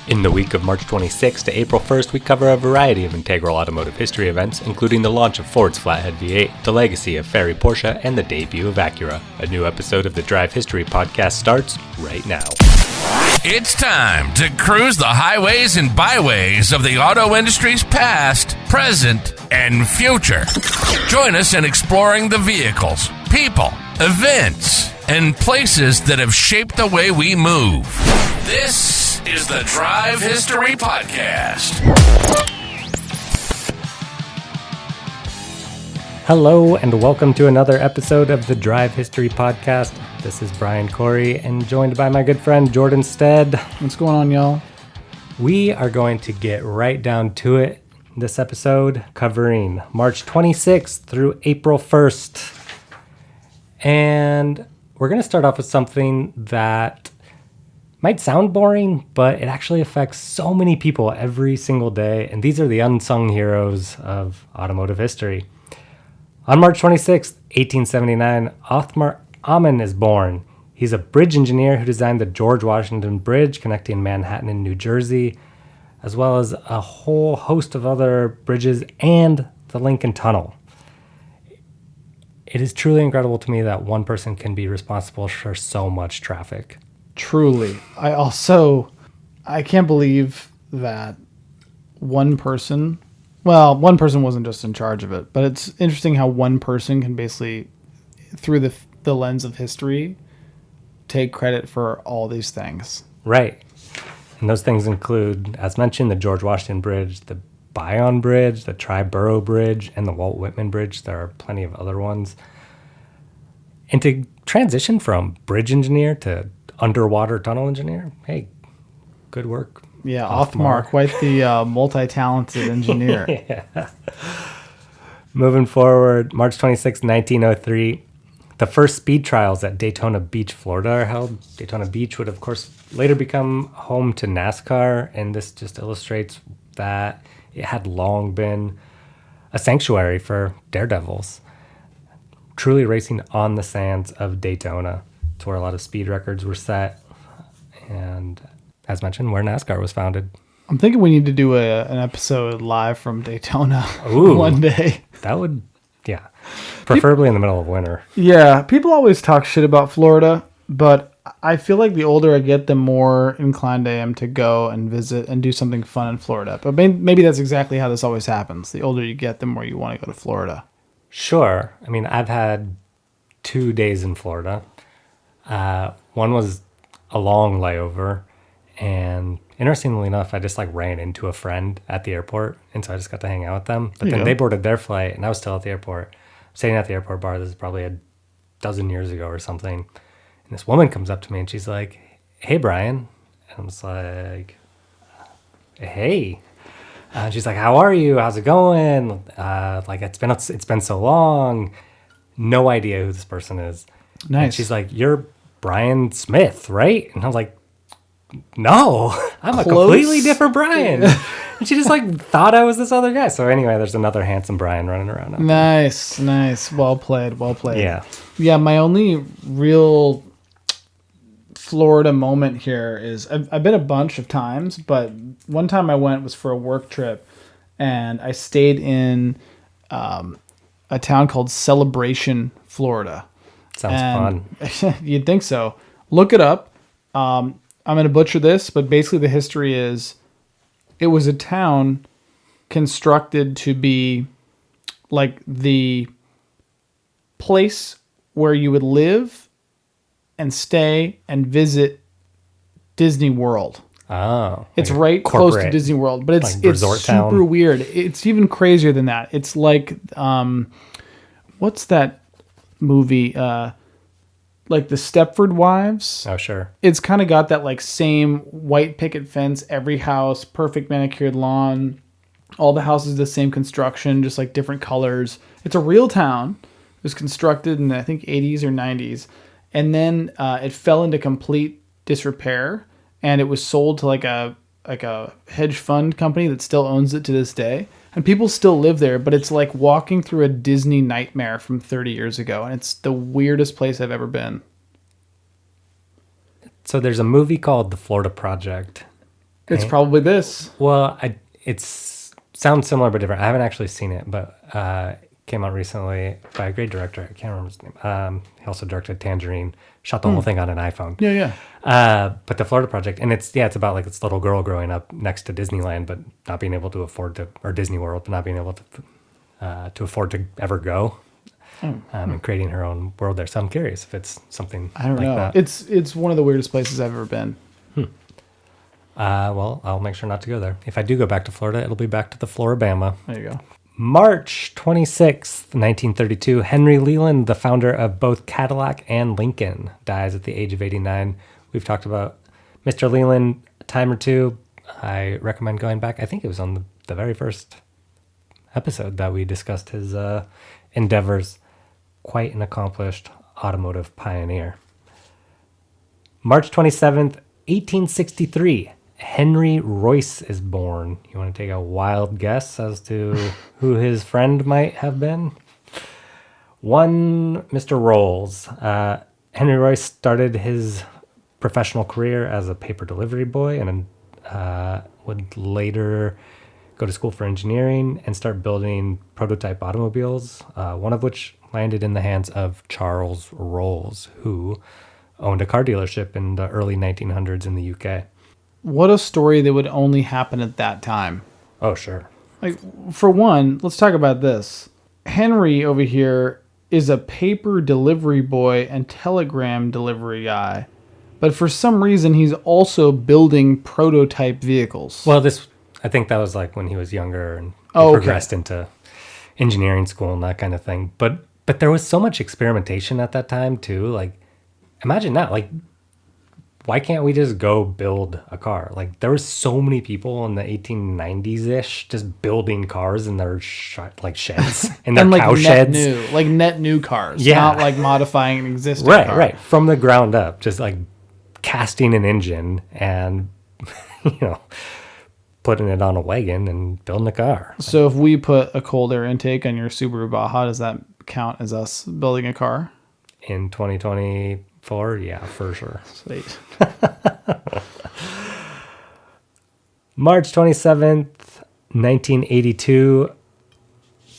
In the week of March 26th to April 1st, we cover a variety of integral automotive history events, including the launch of Ford's Flathead V8, the legacy of Ferry Porsche, and the debut of Acura. A new episode of the Drive History podcast starts right now. It's time to cruise the highways and byways of the auto industry's past, present, and future. Join us in exploring the vehicles, people, events, and places that have shaped the way we move. This is the Drive History Podcast. Hello, and welcome to another episode of the Drive History Podcast. This is Brian Corey, and joined by my good friend Jordan Stead. What's going on, y'all? We are going to get right down to it this episode, covering March 26th through April 1st. And we're going to start off with something that might sound boring, but it actually affects so many people every single day. And these are the unsung heroes of automotive history. On March 26th, 1879, Othmar Ammann is born. He's a bridge engineer who designed the George Washington Bridge connecting Manhattan and New Jersey, as well as a whole host of other bridges and the Lincoln Tunnel. It is truly incredible to me that one person can be responsible for so much traffic. Truly. I can't believe that one person wasn't just in charge of it, but it's interesting how one person can basically, through the lens of history, take credit for all these things. Right. And those things include, as mentioned, the George Washington Bridge, the Bayonne Bridge, the Triborough Bridge, and the Walt Whitman Bridge. There are plenty of other ones. And to transition from bridge engineer to underwater tunnel engineer, hey, good work. Yeah, Othmar, quite the multi-talented engineer. Yeah. Moving forward, March 26, 1903, the first speed trials at Daytona Beach, Florida are held. Daytona Beach would, of course, later become home to NASCAR, and this just illustrates that it had long been a sanctuary for daredevils, truly racing on the sands of Daytona. It's where a lot of speed records were set, and as mentioned, where NASCAR was founded. I'm thinking we need to do an episode live from Daytona Ooh, one day. That would, yeah, preferably in the middle of winter. Yeah, people always talk shit about Florida, but I feel like the older I get, the more inclined I am to go and visit and do something fun in Florida. But maybe that's exactly how this always happens. The older you get, the more you want to go to Florida. Sure. I mean, I've had 2 days in Florida. One was a long layover, and interestingly enough, I just ran into a friend at the airport, and so I just got to hang out with them. But then they boarded their flight, and I was still at the airport. Sitting at the airport bar, this is probably a dozen years ago or something, and this woman comes up to me, and she's like, "Hey, Brian." And I was like, "Hey." And she's like, "How are you? How's it going? It's been so long." No idea who this person is. Nice. And she's like, "You're Brian Smith, right?" And I was like, "No, I'm a completely different Brian." And she just thought I was this other guy. So anyway, there's another handsome Brian running around. Nice. Well played. Yeah, my only real Florida moment here is I've been a bunch of times, but one time I went was for a work trip, and I stayed in a town called Celebration, Florida. Sounds fun. You'd think so. Look it up. I'm going to butcher this, but basically the history is it was a town constructed to be like the place where you would live and stay and visit Disney World. Oh. It's right close to Disney World, but it's resort super town. weird. It's even crazier than that. It's like, what's that movie? Like the Stepford Wives. Oh, sure. It's kind of got that same white picket fence, every house, perfect manicured lawn. All the houses the same construction, just different colors. It's a real town. It was constructed in the, I think, 80s or 90s. And then it fell into complete disrepair, and it was sold to a hedge fund company that still owns it to this day. And people still live there, but it's like walking through a Disney nightmare from 30 years ago. And it's the weirdest place I've ever been. So there's a movie called The Florida Project, It's probably this. Well, it's sounds similar but different. I haven't actually seen it, but it came out recently by a great director. I can't remember his name. He also directed Tangerine. Shot the whole thing on an iPhone. Yeah. But the Florida Project, and it's about like this little girl growing up next to Disneyland, but not being able to afford to, or Disney World, but not being able to afford to ever go, and creating her own world there. So I'm curious if it's something I don't like know. that. It's one of the weirdest places I've ever been. Well, I'll make sure not to go there. If I do go back to Florida, it'll be back to the Floribama. There you go. March 26th, 1932, Henry Leland, the founder of both Cadillac and Lincoln, dies at the age of 89. We've talked about Mr. Leland a time or two. I recommend going back. I think it was on the very first episode that we discussed his endeavors. Quite an accomplished automotive pioneer. March 27th, 1863. Henry Royce is born. You want to take a wild guess as to who his friend might have been? One Mr. Rolls. Henry Royce started his professional career as a paper delivery boy and would later go to school for engineering and start building prototype automobiles, one of which landed in the hands of Charles Rolls, who owned a car dealership in the early 1900s in the UK. What a story that would only happen at that time. Oh, sure. Like, for one, let's talk about this. Henry over here is a paper delivery boy and telegram delivery guy. But for some reason, he's also building prototype vehicles. Well, I think that was like when he was younger and progressed into engineering school and that kind of thing. But there was so much experimentation at that time too. Like, imagine that. Like, why can't we just go build a car? Like, there were so many people in the 1890s-ish just building cars in their sheds, in their cow sheds. Net new cars. Yeah. Not like modifying an existing car. Right. From the ground up, just like casting an engine and, putting it on a wagon and building a car. So if we put a cold air intake on your Subaru Baja, does that count as us building a car? In 2024, yeah, for sure. Sweet. March 27th, 1982,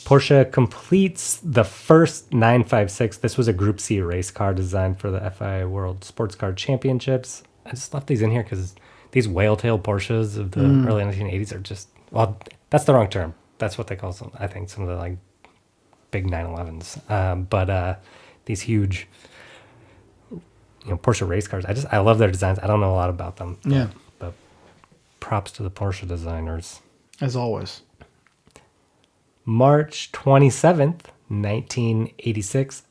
Porsche completes the first 956. This was a Group C race car designed for the FIA World Sports Car Championships. I just left these in here because these whale-tail Porsches of the early 1980s are just, well, that's the wrong term. That's what they call some, I think, some of the like big 911s. But these huge, Porsche race cars, I love their designs. I don't know a lot about them. But props to the Porsche designers. As always. March 27th, 1986,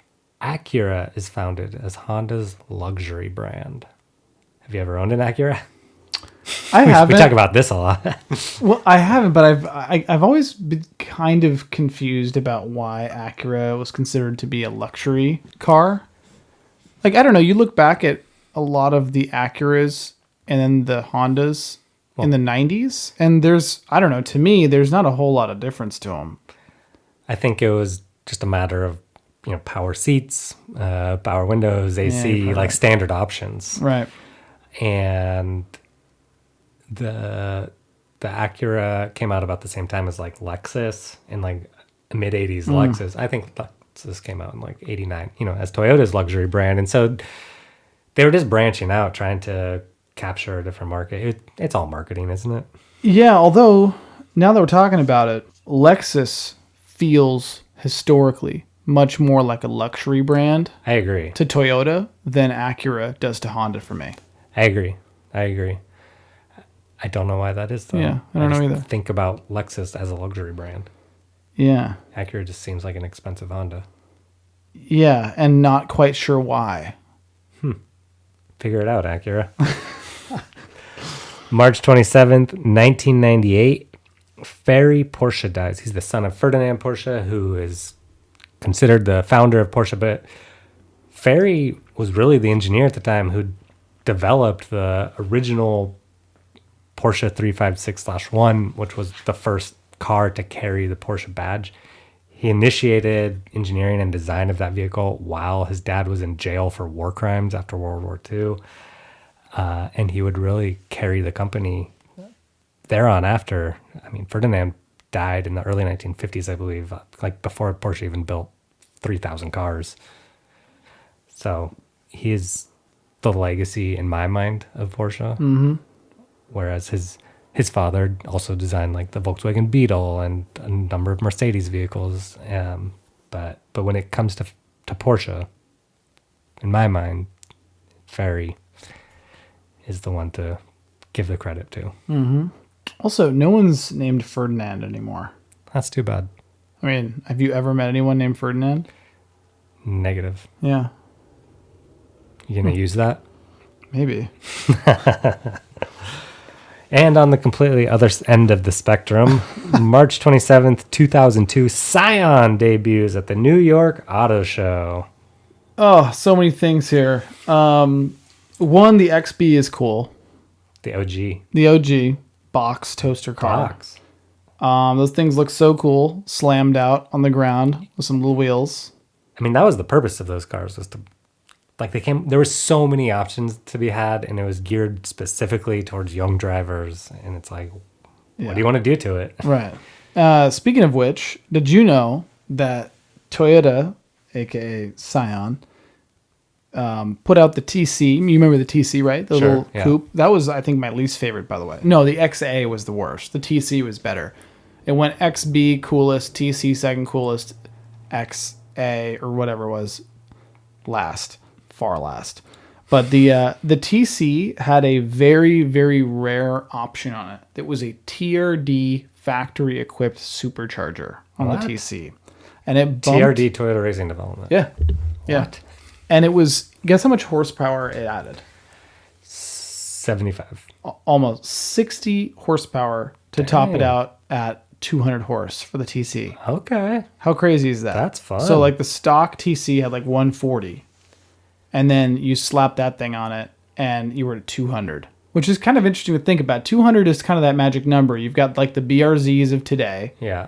Acura is founded as Honda's luxury brand. Have you ever owned an Acura? I haven't. We talk about this a lot. Well, I haven't, but I've always been kind of confused about why Acura was considered to be a luxury car. Like, I don't know, you look back at a lot of the Acuras and then the Hondas in the 90s, and there's, I don't know, to me, there's not a whole lot of difference to them. I think it was just a matter of, power seats, power windows, AC, like standard options. Right. And the Acura came out about the same time as like Lexus in like mid 80s. Lexus, I think Lexus came out in like 89, as Toyota's luxury brand. And so they were just branching out, trying to capture a different market. It's all marketing, isn't it? Yeah, although now that we're talking about it, Lexus feels historically much more like a luxury brand. I agree. To Toyota than Acura does to Honda for me. I agree. I don't know why that is, though. Yeah, I don't know either. Think about Lexus as a luxury brand. Yeah. Acura just seems like an expensive Honda. Yeah, and not quite sure why. Figure it out, Acura. March 7th, 1998, Ferry Porsche dies. He's the son of Ferdinand Porsche, who is considered the founder of Porsche, but Ferry was really the engineer at the time who developed the original Porsche 356/1, which was the first car to carry the Porsche badge. He initiated engineering and design of that vehicle while his dad was in jail for war crimes after World War II. And he would really carry the company there on after, I mean, Ferdinand died in the early 1950s, I believe, like before Porsche even built 3,000 cars. So he is the legacy in my mind of Porsche. Mm-hmm. Whereas his father also designed like the Volkswagen Beetle and a number of Mercedes vehicles. But when it comes to Porsche, in my mind, Ferry is the one to give the credit to. Mm-hmm. Also, no one's named Ferdinand anymore. That's too bad. I mean, have you ever met anyone named Ferdinand? Negative. Yeah. You gonna use that? Maybe. And on the completely other end of the spectrum, March 27th, 2002, Scion debuts at the New York Auto Show. Oh, so many things here. One, the XB is cool. The OG. The OG box toaster car. Box. Those things look so cool, slammed out on the ground with some little wheels. I mean, that was the purpose of those cars, was to, like, there were so many options to be had, and it was geared specifically towards young drivers. And it's like, what do you want to do to it? Right. Speaking of which, did you know that Toyota, aka Scion, put out the TC? You remember the TC, right? The little coupe. That was, I think, my least favorite, by the way. No, the XA was the worst. The TC was better. It went XB coolest, TC second coolest, XA or whatever it was last, far last. But the TC had a very, very rare option on it. It was a TRD factory equipped supercharger on the TC, and it bumped, TRD Toyota Racing Development. Yeah, yeah. What? And it was, guess how much horsepower it added? 75. Almost 60 horsepower to top it out at 200 horse for the TC. Okay. How crazy is that? That's fun. So like the stock TC had like 140, and then you slap that thing on it and you were at 200, which is kind of interesting to think about. 200 is kind of that magic number. You've got like the BRZs of today. Yeah.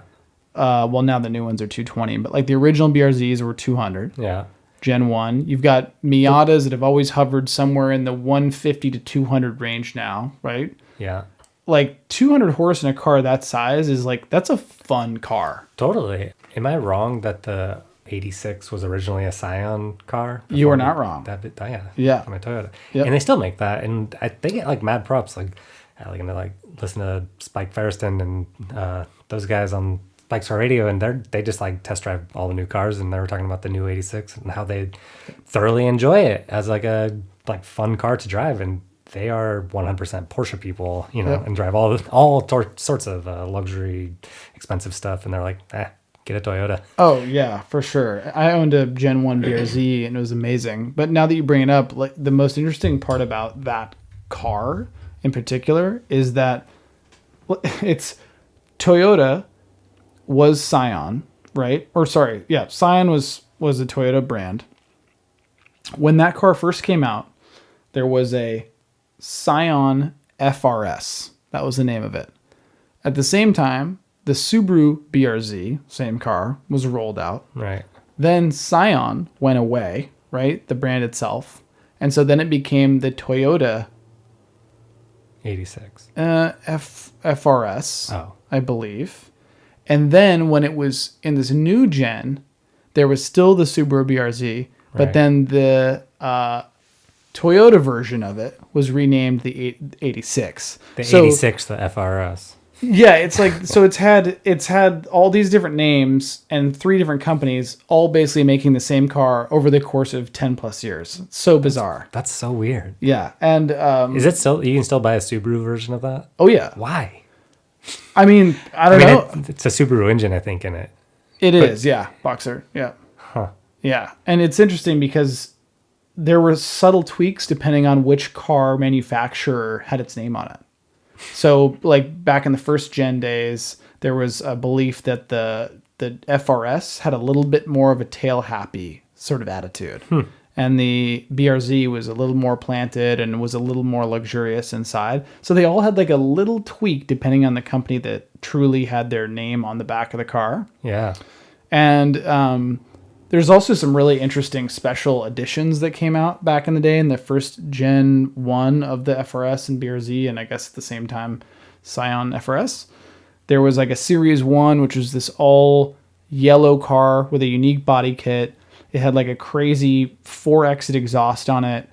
Well, now the new ones are 220, but like the original BRZs were 200. Yeah. Gen 1. You've got Miatas that have always hovered somewhere in the 150 to 200 range now, right? Yeah. Like 200 horse in a car that size is like, that's a fun car. Totally. Am I wrong that the 86 was originally a Scion car? You are not wrong. Yeah. From a Toyota. Yep. And they still make that. And they get like mad props. Like, I'm going to like listen to Spike Ferriston and those guys on Spike's Car Radio, and they just like test drive all the new cars, and they were talking about the new 86 and how they thoroughly enjoy it as like a fun car to drive. And they are 100% Porsche people, and drive all sorts of luxury, expensive stuff. And they're like, get a Toyota. Oh yeah, for sure. I owned a Gen 1 BRZ and it was amazing. But now that you bring it up, like the most interesting part about that car in particular is that it's Toyota was Scion, right? Or sorry, yeah, Scion was a Toyota brand. When that car first came out, there was a Scion FRS. That was the name of it. At the same time, the Subaru BRZ, same car, was rolled out. Right. Then Scion went away, right? The brand itself. And so then it became the Toyota 86. FRS, I believe. And then when it was in this new gen, there was still the Subaru BRZ, but then the Toyota version of it was renamed the 86. The 86, the FRS. Yeah, it's like, so it's had all these different names and 3 different companies all basically making the same car over the course of 10 plus years. It's so bizarre. That's so weird. Yeah. And is it still, you can still buy a Subaru version of that? Oh yeah. Why? I mean, I don't know. It's a Subaru engine, I think, in it. It is, yeah. Boxer, yeah. Huh. Yeah. And it's interesting because there were subtle tweaks depending on which car manufacturer had its name on it. So, like, back in the first gen days, there was a belief that the FRS had a little bit more of a tail-happy sort of attitude. And the BRZ was a little more planted and was a little more luxurious inside. So they all had like a little tweak depending on the company that truly had their name on the back of the car. Yeah. And there's also some really interesting special editions that came out back in the day in the first Gen 1 of the FRS and BRZ. And I guess at the same time, Scion FRS. There was like a Series 1, which was this all yellow car with a unique body kit. It had like a crazy 4-exit exhaust on it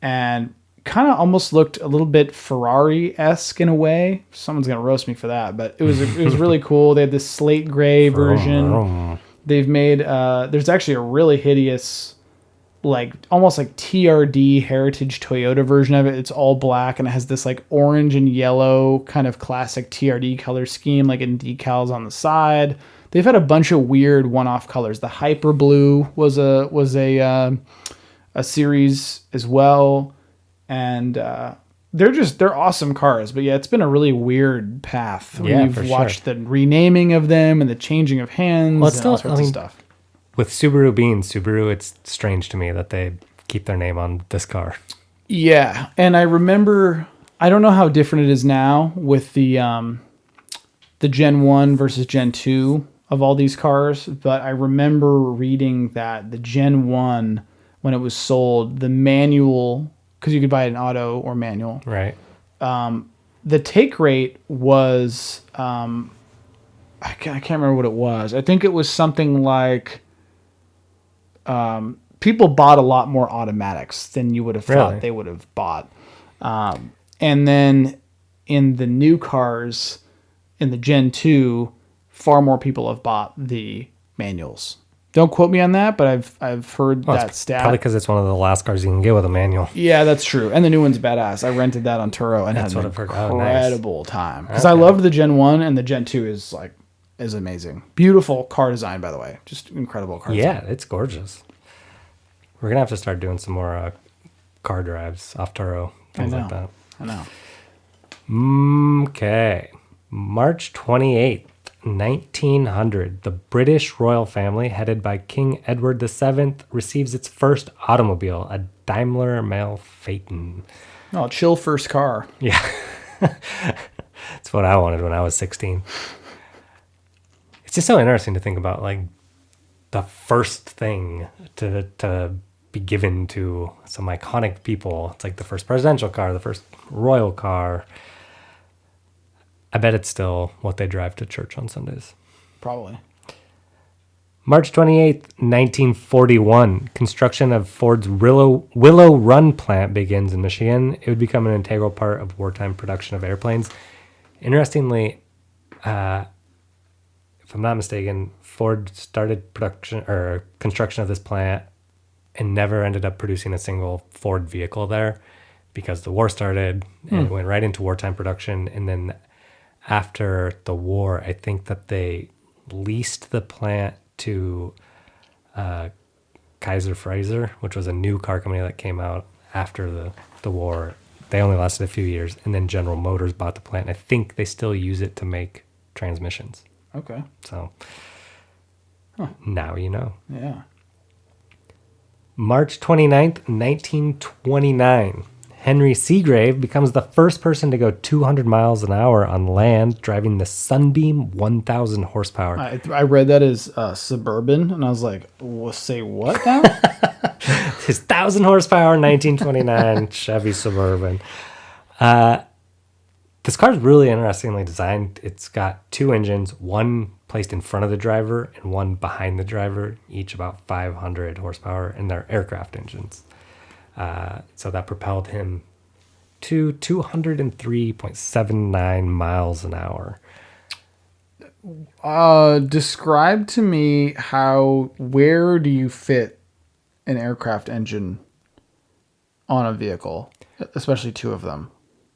and kind of almost looked a little bit Ferrari-esque in a way. Someone's going to roast me for that, but it was really cool. They had this slate gray version. They've made, there's actually a really hideous, like almost like TRD Heritage Toyota version of it. It's all black and it has this like orange and yellow kind of classic TRD color scheme, like in decals on the side. They've had a bunch of weird one-off colors. The Hyper Blue was a series as well, and they're awesome cars. But yeah, it's been a really weird path. We've watched the renaming of them and the changing of hands and all sorts of stuff. With Subaru being Subaru, it's strange to me that they keep their name on this car. Yeah, and I remember, I don't know how different it is now with the Gen 1 versus Gen 2 of all these cars, but I remember reading that the Gen 1, when it was sold, the manual, because you could buy it in auto or manual. Right. The take rate was, I can't remember what it was. I think it was something like, people bought a lot more automatics than you would have thought they would have bought. And then in the new cars, in the Gen 2, far more people have bought the manuals. Don't quote me on that, but I've heard that stat. Probably because it's one of the last cars you can get with a manual. Yeah, that's true. And the new one's badass. I rented that on Turo and had an incredible time. Because I loved the Gen 1 and the Gen 2 is amazing. Beautiful car design, by the way. Just incredible car design. Yeah, it's gorgeous. We're going to have to start doing some more car drives off Turo. Things like that. I know. Okay. March 28th. 1900, the British royal family, headed by King Edward VII, receives its first automobile, a Daimler Mail Phaeton. Oh, chill first car. Yeah. That's what I wanted when I was 16. It's just so interesting to think about, like, the first thing to be given to some iconic people. It's like the first presidential car, the first royal car. I bet it's still what they drive to church on Sundays. Probably. March 28th, 1941, construction of Ford's Willow Run plant begins in Michigan. It would become an integral part of wartime production of airplanes. Interestingly, if I'm not mistaken, Ford started construction of this plant and never ended up producing a single Ford vehicle there because the war started and it went right into wartime production. And then after the war, I think that they leased the plant to Kaiser Frazer, which was a new car company that came out after the war. They only lasted a few years, and then General Motors bought the plant. I think they still use it to make transmissions. Okay. So now you know. Yeah. March 29th, 1929. Henry Seagrave becomes the first person to go 200 miles an hour on land, driving the Sunbeam 1000 horsepower. I read that as Suburban, and I was like, say what now? His 1000 horsepower 1929 Chevy Suburban. This car is really interestingly designed. It's got two engines, one placed in front of the driver and one behind the driver, each about 500 horsepower, and they're aircraft engines. So that propelled him to 203.79 miles an hour. Describe to me where do you fit an aircraft engine on a vehicle, especially two of them?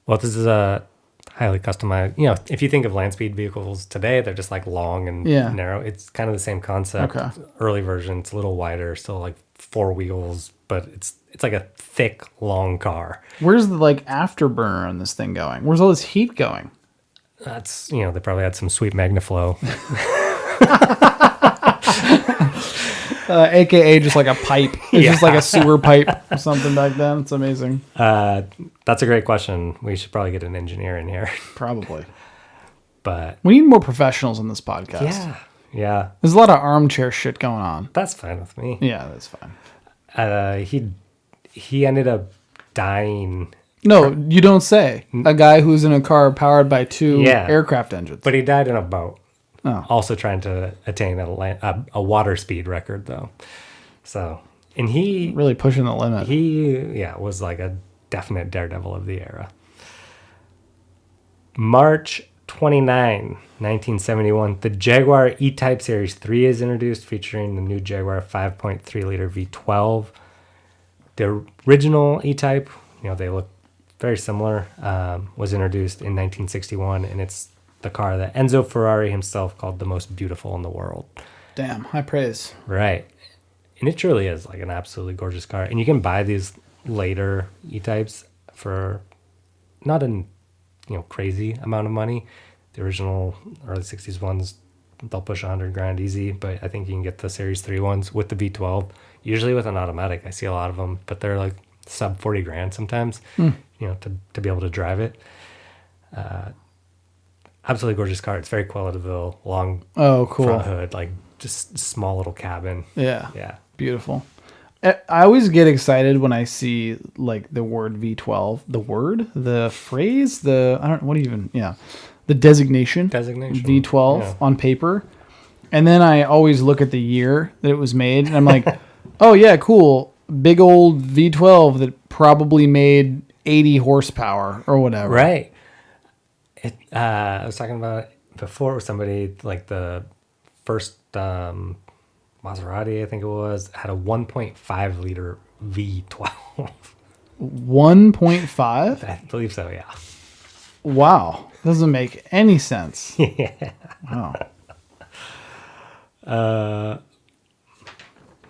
Well, this is a highly customized, if you think of land speed vehicles today, they're just like long and narrow. It's kind of the same concept. Okay. Early version, it's a little wider, still like four wheels, but it's like a thick, long car. Where's the afterburner on this thing going? Where's all this heat going? That's, they probably had some sweet MagnaFlow. AKA just like a pipe. It's just like a sewer pipe or something back then. It's amazing. That's a great question. We should probably get an engineer in here. Probably. But we need more professionals on this podcast. Yeah. There's a lot of armchair shit going on. That's fine with me. Yeah, that's fine. He ended up dying No, you don't say. A guy who's in a car powered by two aircraft engines. But he died in a boat. Oh. Also trying to attain a water speed record, though. So, and he... Really pushing the limit. He, was like a definite daredevil of the era. March 29, 1971, the Jaguar E-Type Series 3 is introduced, featuring the new Jaguar 5.3-liter V12. The original E-Type, they look very similar, was introduced in 1961, and it's the car that Enzo Ferrari himself called the most beautiful in the world. Damn, high praise. Right. And it truly is like an absolutely gorgeous car. And you can buy these later E-Types for not an crazy amount of money. The original early 60s ones, they'll push $100,000 easy, but I think you can get the Series 3 ones with the V12, usually with an automatic. I see a lot of them, but they're like sub $40,000 sometimes, to be able to drive it. Absolutely gorgeous car. It's very Quality-ville, long front hood, like just small little cabin. Yeah. Beautiful. I always get excited when I see like the word V12, the phrase, the designation V12 on paper. And then I always look at the year that it was made and I'm like, oh yeah, cool. Big old V12 that probably made 80 horsepower or whatever. Right. I was talking about it before with somebody, like the first Maserati, I think it was, had a 1.5 liter V12. 1.5? I believe so, yeah. Wow. Doesn't make any sense. Yeah. Wow.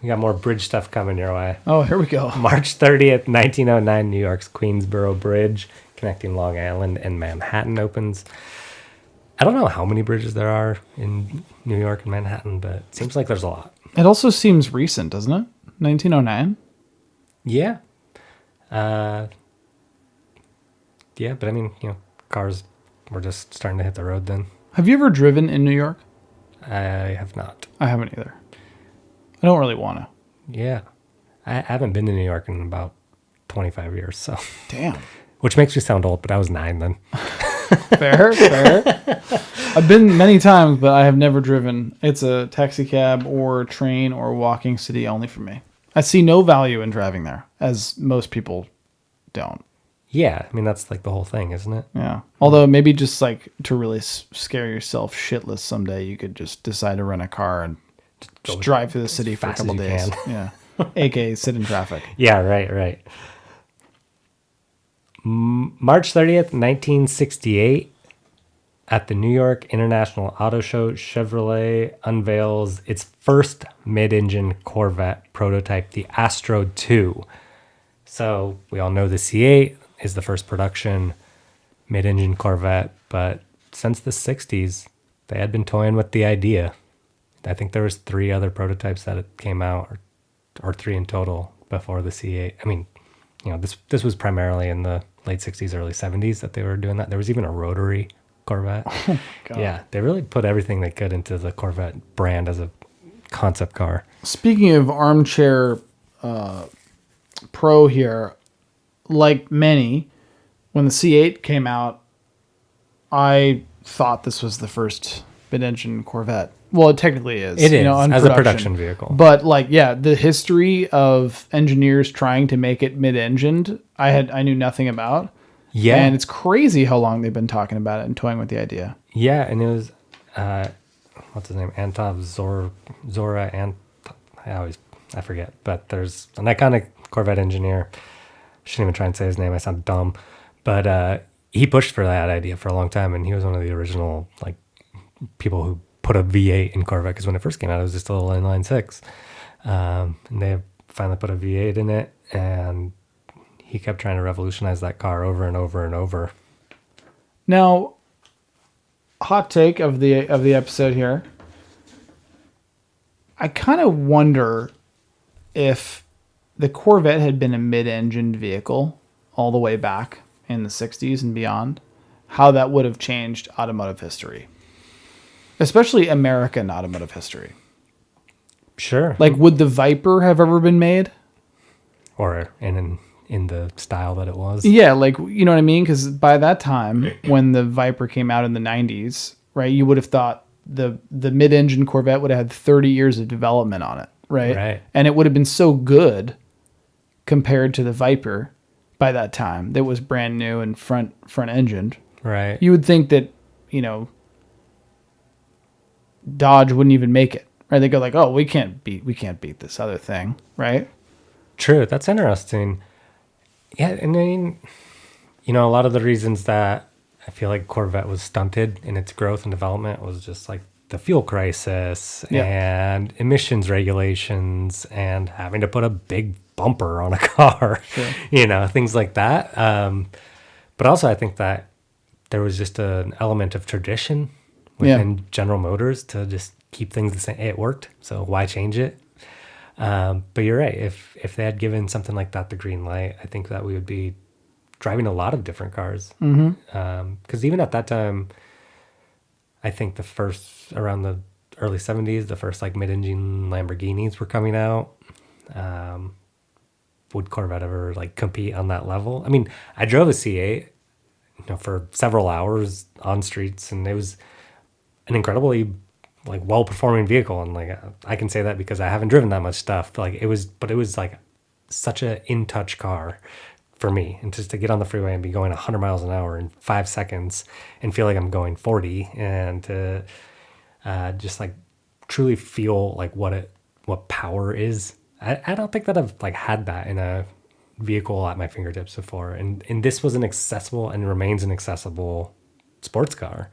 We got more bridge stuff coming your way. Oh, here we go. March 30th, 1909, New York's Queensboro Bridge, connecting Long Island and Manhattan, opens. I don't know how many bridges there are in New York and Manhattan, but it seems like there's a lot. It also seems recent, doesn't it? 1909? Yeah. But I mean, cars were just starting to hit the road then. Have you ever driven in New York? I have not. I haven't either. I don't really want to. Yeah. I haven't been to New York in about 25 years, so. Damn. Which makes me sound old, but I was 9 then. Fair. I've been many times, but I have never driven. It's a taxi cab or train or walking city only for me. I see no value in driving there, as most people don't. Yeah, I mean, that's like the whole thing, isn't it? Yeah. Although maybe just like to really scare yourself shitless someday, you could just decide to rent a car and just drive through the city for a couple days. Yeah. AKA sit in traffic. Yeah, right. March 30th, 1968, at the New York International Auto Show, Chevrolet unveils its first mid-engine Corvette prototype, the Astro 2. So we all know the C8 is the first production mid-engine Corvette, but since the 60s, they had been toying with the idea. I think there was 3 other prototypes that came out, or 3 in total before the C8. I mean, this was primarily in the late 60s, early 70s that they were doing that. There was even a rotary Corvette. Oh, God. Yeah, they really put everything they could into the Corvette brand as a concept car. Speaking of armchair pro here, like many, when the C8 came out, I thought this was the first mid-engine Corvette. Well, it technically is. It is, as a production vehicle. But the history of engineers trying to make it mid-engined, I knew nothing about. Yeah. And it's crazy how long they've been talking about it and toying with the idea. Yeah, and it was, what's his name? Antov Zora, I forget. But there's an iconic Corvette engineer. I shouldn't even try and say his name. I sound dumb. But he pushed for that idea for a long time, and he was one of the original people who put a V8 in Corvette, because when it first came out, it was just a little inline 6. And they finally put a V8 in it, and he kept trying to revolutionize that car over and over and over. Now, hot take of the episode here. I kind of wonder if the Corvette had been a mid-engined vehicle all the way back in the 60s and beyond, how that would have changed automotive history. Especially American automotive history. Sure. Would the Viper have ever been made? Or in in the style that it was. Yeah, like, you know what I mean? Because by that time, when the Viper came out in the 90s, right, you would have thought the mid-engine Corvette would have had 30 years of development on it, right? Right. And it would have been so good compared to the Viper by that time that was brand new and front engined. Right. You would think that, you know, Dodge wouldn't even make it, right? They go like, oh, we can't beat this other thing, right? True. That's interesting. Yeah, and I mean, you know, a lot of the reasons that I feel like Corvette was stunted in its growth and development was just like the fuel crisis and emissions regulations and having to put a big bumper on a car, you know, things like that. But also I think that there was just an element of tradition within General Motors to just keep things the same. It worked, so why change it? But you're right. If they had given something like that the green light, I think that we would be driving a lot of different cars. Because even at that time, I think around the early 70s, the first like mid-engine Lamborghinis were coming out. Would Corvette ever like compete on that level? I mean, I drove a C8, you know, for several hours on streets, and it was an incredibly like well-performing vehicle, and like I can say that because I haven't driven that much stuff. Like it was like such a in-touch car for me, and just to get on the freeway and be going 100 miles an hour in 5 seconds and feel like I'm going 40, and to just like truly feel like what power is. I don't think that I've like had that in a vehicle at my fingertips before, and this was an accessible and remains an accessible sports car.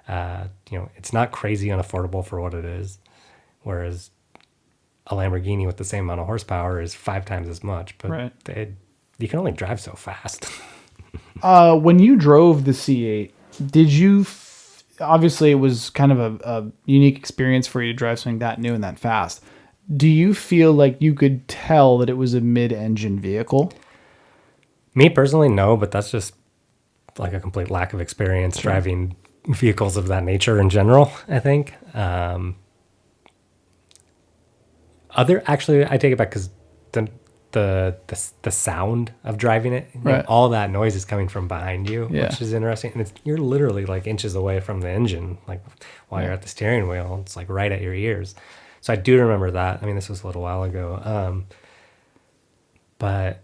You know, it's not crazy unaffordable for what it is, whereas a Lamborghini with the same amount of horsepower is 5 times as much. But you can only drive so fast. When you drove the C8, did you? Obviously, it was kind of a unique experience for you to drive something that new and that fast. Do you feel like you could tell that it was a mid-engine vehicle? Me personally, no, but that's just like a complete lack of experience driving vehicles of that nature in general, I think. Actually, I take it back because the sound of driving it, you know, all that noise is coming from behind you, which is interesting. And you're literally like inches away from the engine, like while you're at the steering wheel. It's like right at your ears. So I do remember that. I mean, this was a little while ago. But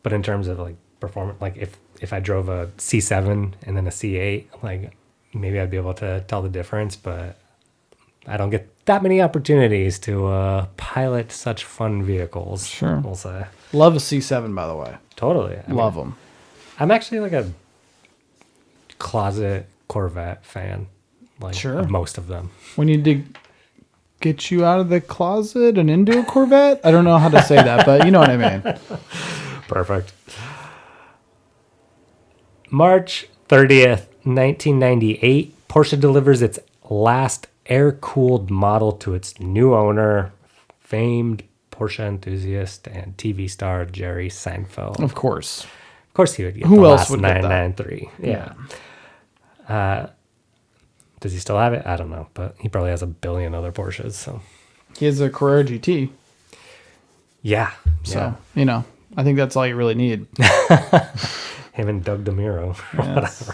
in terms of like performance, like if I drove a C7 and then a C8, like maybe I'd be able to tell the difference, but I don't get that many opportunities to pilot such fun vehicles. Sure. We'll say. Love a C7, by the way. Totally. Love them. I'm actually like a closet Corvette fan. Like of most of them. We need to get you out of the closet and into a Corvette. I don't know how to say that, but you know what I mean. Perfect. March 30th, 1998, Porsche delivers its last air-cooled model to its new owner, famed Porsche enthusiast and TV star Jerry Seinfeld. Of course. Of course he would get Who the else last would get that? 993. Yeah. Does he still have it? I don't know, but he probably has a billion other Porsches. So He has a Carrera GT. yeah. So, you know, I think that's all you really need. Him and Doug DeMuro. Yes.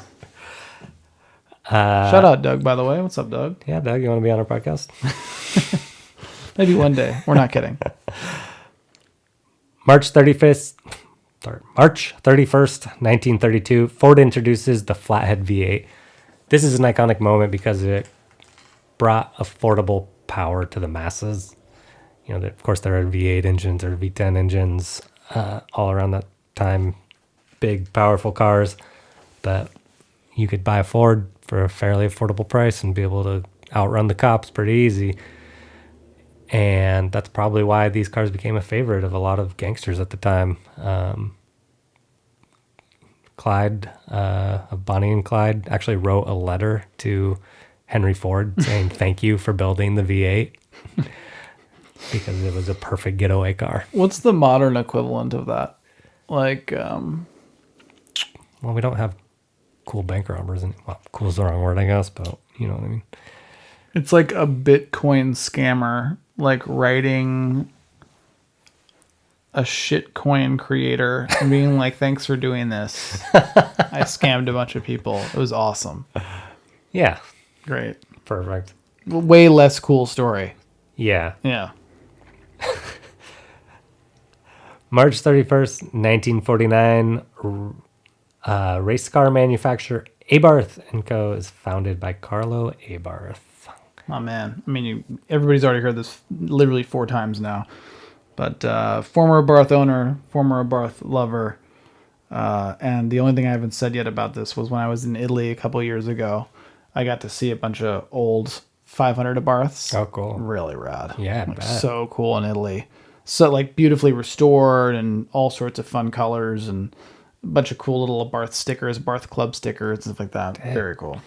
Shout out, Doug, by the way. What's up, Doug? Yeah, Doug, you want to be on our podcast? Maybe one day. We're not kidding. March 31st, 1932, Ford introduces the flathead V8. This is an iconic moment because it brought affordable power to the masses. You know, of course, there are V8 engines or V10 engines all around that time. Big, powerful cars that you could buy a Ford for a fairly affordable price and be able to outrun the cops pretty easy. And that's probably why these cars became a favorite of a lot of gangsters at the time. Clyde, of Bonnie and Clyde, actually wrote a letter to Henry Ford saying thank you for building the V8 because it was a perfect getaway car. What's the modern equivalent of that? Like, well, we don't have cool bank robbers. Well, cool is the wrong word, I guess, but you know what I mean. it's like a Bitcoin scammer, like writing a shit coin creator and being like, thanks for doing this. I scammed a bunch of people. It was awesome. Yeah. Great. Perfect. Way less cool story. Yeah. Yeah. March 31st, 1949, race car manufacturer Abarth & Co. is founded by Carlo Abarth. Oh, man. I mean, everybody's already heard this literally 4 times now. But former Abarth owner, former Abarth lover. And the only thing I haven't said yet about this was when I was in Italy a couple of years ago, I got to see a bunch of old 500 Abarths. Oh, cool. Really rad. Yeah, I bet. So cool in Italy. So, like, beautifully restored and all sorts of fun colors and a bunch of cool little Abarth stickers, Abarth Club stickers, and stuff like that. Dang. Very cool.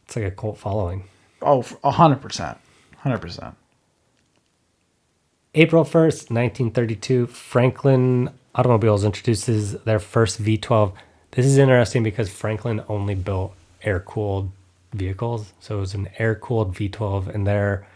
It's like a cult following. Oh, 100%. 100%. April 1st, 1932, Franklin Automobiles introduces their first V12. This is interesting because Franklin only built air-cooled vehicles. So it was an air-cooled V12, and their,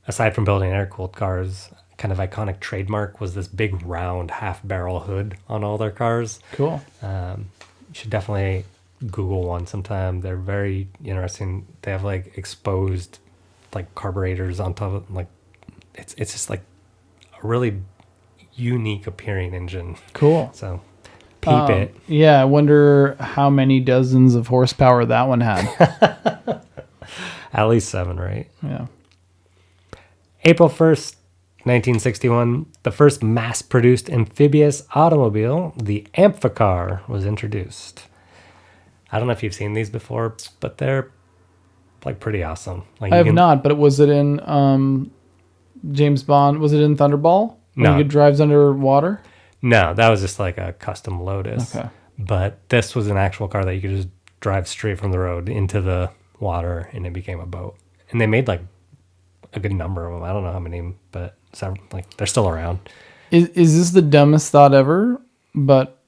aside from building air-cooled cars, kind of iconic trademark was this big round half-barrel hood on all their cars. Cool. You should definitely Google one sometime. They're very interesting. They have like exposed like carburetors on top of like it's just like a really unique appearing engine. Cool. So peep it. Yeah, I wonder how many dozens of horsepower that one had. At least 7, right? Yeah. April 1st, 1961, the first mass-produced amphibious automobile, the Amphicar, was introduced. I don't know if you've seen these before, but they're like pretty awesome. Like I have not, but was it in James Bond? Was it in Thunderball? No. When he drives underwater? No, that was just like a custom Lotus. Okay. But this was an actual car that you could just drive straight from the road into the water, and it became a boat. And they made like a good number of them. I don't know how many, but several, like they're still around. Is this the dumbest thought ever? But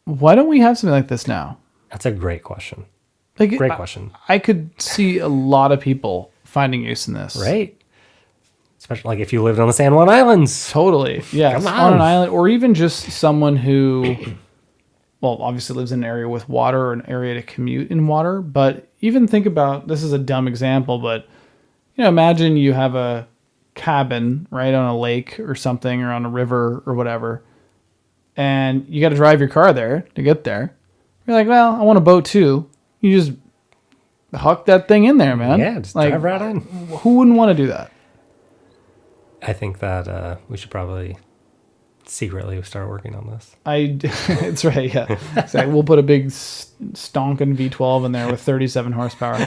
why don't we have something like this now? That's a great question. Like, Great question. I could see a lot of people finding use in this. Right? Especially like if you lived on the San Juan Islands. Totally. Yeah. Come On an on. island, or even just someone who, well, obviously lives in an area with water or an area to commute in water. But even think about, this is a dumb example, but you know, imagine you have a cabin right on a lake or something, or on a river or whatever, and you got to drive your car there to get there. You're like, well, I want a boat too. You just huck that thing in there, man. Yeah, just like, drive right in. Who wouldn't want to do that? I think that we should probably secretly start working on this. It's right, yeah. So we'll put a big stonking V12 in there with 37 horsepower.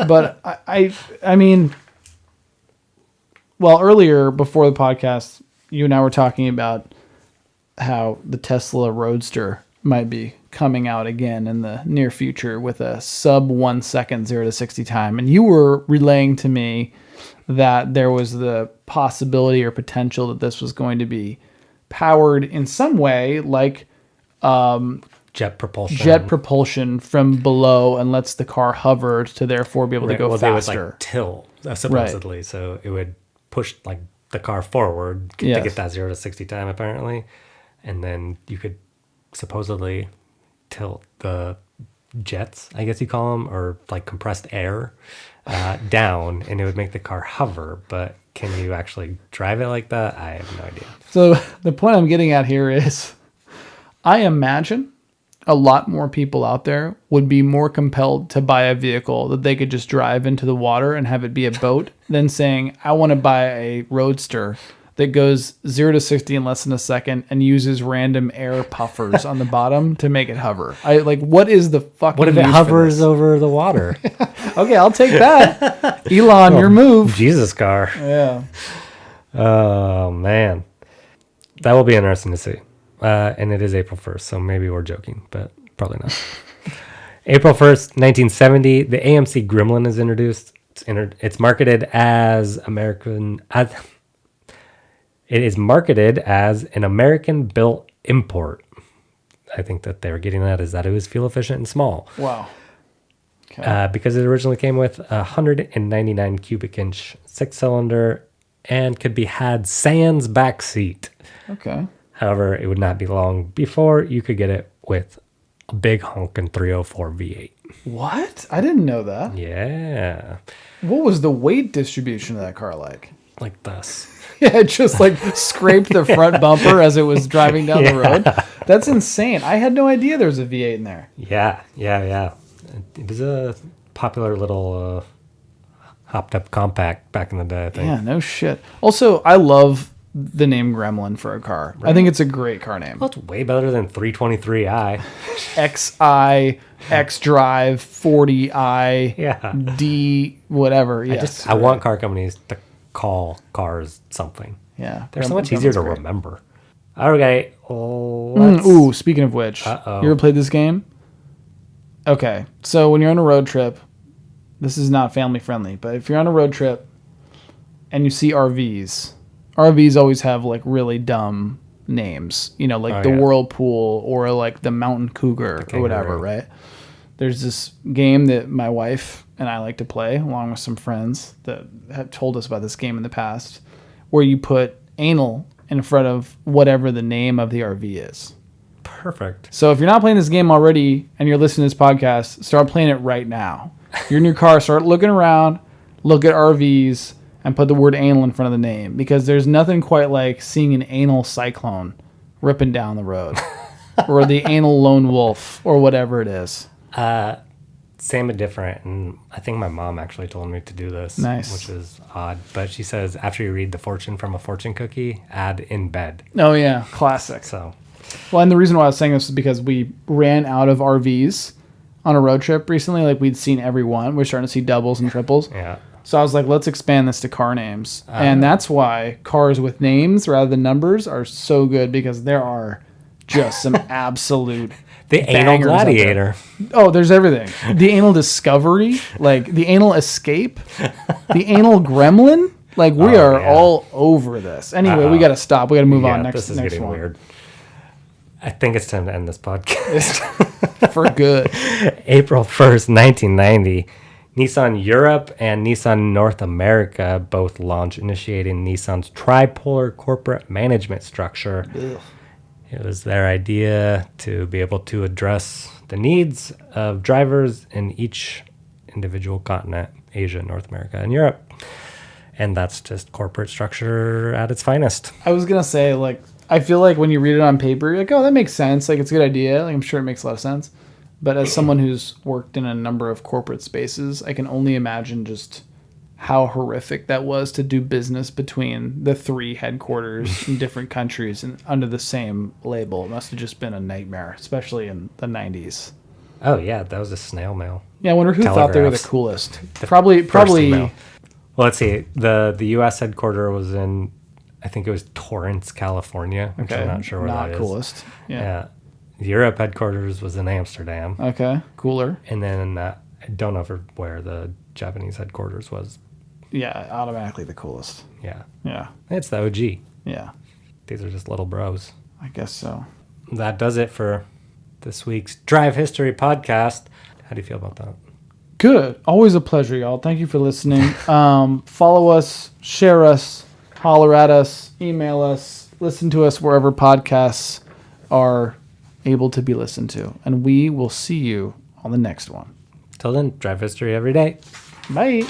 But I mean, well, earlier before the podcast, you and I were talking about how the Tesla Roadster might be coming out again in the near future with a sub 1 second 0 to 60 time. And you were relaying to me that there was the possibility or potential that this was going to be powered in some way like Jet propulsion from below, and lets the car hover to therefore be able to go faster. They would like tilt, supposedly. Right. So it would push like the car forward to get that 0 to 60 time apparently. And then you could supposedly tilt the jets, I guess you call them, or like compressed air down, and it would make the car hover. But can you actually drive it like that? I have no idea. So the point I'm getting at here is, I imagine a lot more people out there would be more compelled to buy a vehicle that they could just drive into the water and have it be a boat than saying, I want to buy a Roadster that goes 0 to 60 in less than a second and uses random air puffers on the bottom to make it hover. What is the fucking What if it hovers over the water? Okay, I'll take that. Elon, your move. Jesus car. Yeah. Oh, man. That will be interesting to see. And it is April 1st, so maybe we're joking, but probably not. April 1st, 1970, the AMC Gremlin is introduced. It's marketed as It is marketed as an American-built import. I think that they were getting at is that it was fuel efficient and small. Wow. Okay. Because it originally came with a 199 cubic inch 6-cylinder and could be had sans back seat. Okay. However, it would not be long before you could get it with a big honkin' 304 V8. What? I didn't know that. Yeah. What was the weight distribution of that car like? Like this. Yeah, it just like scraped the front bumper as it was driving down the road. That's insane. I had no idea there was a V8 in there. Yeah. It was a popular little hopped up compact back in the day, I think. Yeah, no shit. Also, I love the name Gremlin for a car. Right? I think it's a great car name. Well, it's way better than 323i. XI, X-Drive, 40i, Yeah. D, whatever. Yes, I want car companies to call cars something. Yeah. They're so much easier to remember. Okay. Let's... Ooh, speaking of which, Uh-oh. you ever played this game? Okay, so when you're on a road trip, this is not family friendly, but if you're on a road trip and you see RVs always have like really dumb names, you know, like the Whirlpool or like the Mountain Cougar or whatever, right? There's this game that my wife and I like to play along with some friends that have told us about this game in the past, where you put anal in front of whatever the name of the RV is. Perfect. So if you're not playing this game already and you're listening to this podcast, start playing it right now. You're in your car, start looking around, look at RVs, and put the word anal in front of the name, because there's nothing quite like seeing an anal cyclone ripping down the road or the anal lone wolf or whatever it is. Same but different. And I think my mom actually told me to do this. Nice. Which is odd. But she says after you read the fortune from a fortune cookie, add in bed. Oh, yeah. Classic. So... Well, and the reason why I was saying this is because we ran out of RVs on a road trip recently. Like, we'd seen every one. We're starting to see doubles and triples. Yeah. So I was like, let's expand this to car names. And that's why cars with names rather than numbers are so good, because there are just some absolute The Anal bangers out there. Gladiator. Oh, there's everything. The Anal Discovery, like the Anal Escape, the Anal Gremlin. Like, we are all over this. Anyway, we got to stop. We got to move on. This is Next getting one. weird. I think it's time to end this podcast. For good. April 1st, 1990, Nissan Europe and Nissan North America both launch, initiating Nissan's tripolar corporate management structure. Ugh. It was their idea to be able to address the needs of drivers in each individual continent, Asia, North America, and Europe. And that's just corporate structure at its finest. I was going to say, like, I feel like when you read it on paper, you're like, oh, that makes sense. Like, it's a good idea. Like, I'm sure it makes a lot of sense. But as someone who's worked in a number of corporate spaces, I can only imagine just how horrific that was to do business between the three headquarters in different countries and under the same label. It must have just been a nightmare, especially in the 90s. Oh, yeah, that was a snail mail. Yeah, I wonder who thought they were the Telegraphs. coolest. The Probably. first email. Well, let's see. The U.S. headquarters was in, I think it was Torrance, California, which I'm not sure where that is. Not coolest. Yeah. The Europe headquarters was in Amsterdam. Okay, cooler. And then I don't know where the Japanese headquarters was. Yeah, automatically the coolest. Yeah. Yeah. It's the OG. Yeah. These are just little bros. I guess so. That does it for this week's Drive History podcast. How do you feel about that? Good. Always a pleasure, y'all. Thank you for listening. Follow us, share us, holler at us, email us, listen to us wherever podcasts are able to be listened to. And we will see you on the next one. Till then, drive history every day. Bye.